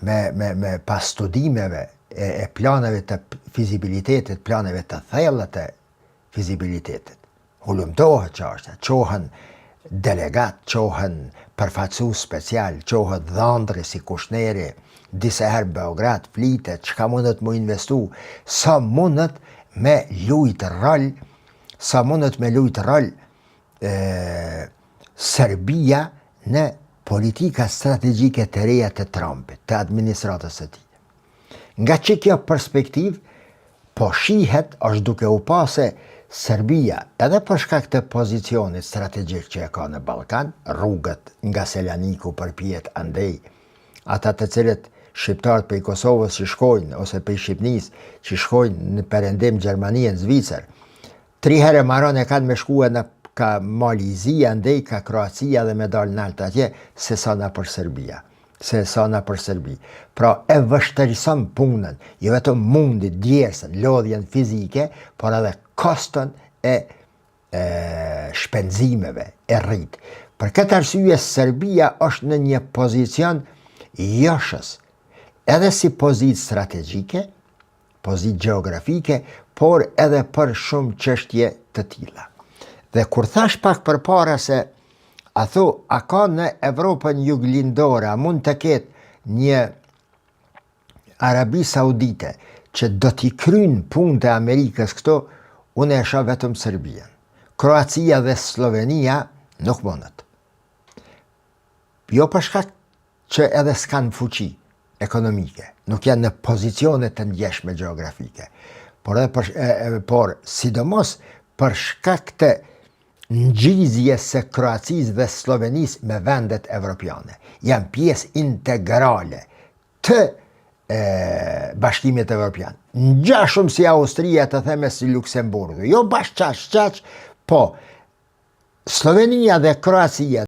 me pas studimeve e planeve të fizibilitetit, planeve të thellët të fizibilitetit. Hullumtohet që është, qohen delegat, qohen përfaqësues special, qohet dhëndri si Kushneri, disa herë Beograd, flitet, çka mundet mu investu, sa mundet me lujt rol, Serbia në politika strategjike të reja të Trumpit, të administratës së tij. Nga që kjo perspektiv, po shihet është duke u pase Serbia, edhe për shkak të pozicionit strategjik që e ka në Ballkan, rrugët nga Selaniku përpijet andej, ata të cilët shqiptarët prej Kosovës që shkojnë, ose prej Shqipnisë që shkojnë në perëndim Gjermani, Zvicër, 3 herë maron e kanë me shkue në ka Malizi, andej ka Kroacia dhe me dalë naltë atje, se sa na për Serbia. Pra e vështërson punën, jo vetëm mundi, djersën, lodhjen fizike, por edhe kostën e shpenzimeve e rrit. Për këtë arsye Serbia është në një pozicion joshës, edhe si pozitë strategjike, pozitë geografike, por edhe për shumë çështje të tilla. Dhe kur thash pak përpara se a ka në Evropën juglindore, a mund të ketë një Arabi Saudite që do t'i kryjnë punët e Amerikës këto, unë e shoh vetëm Serbian. Kroacia dhe Slovenia nuk mundet. Jo për shkak që edhe s'kan fuqi ekonomike, nuk janë në pozicione të ndjeshme geografike, por sidomos për shkak të ngjizjes së Kroacisë dhe Slovenisë me vendet evropiane. Janë pjesë integrale të bashkimit evropian. Ngjashëm si Austria, të theme si Luksemburgu. Jo bashkë qaq, po Slovenia dhe Kroacia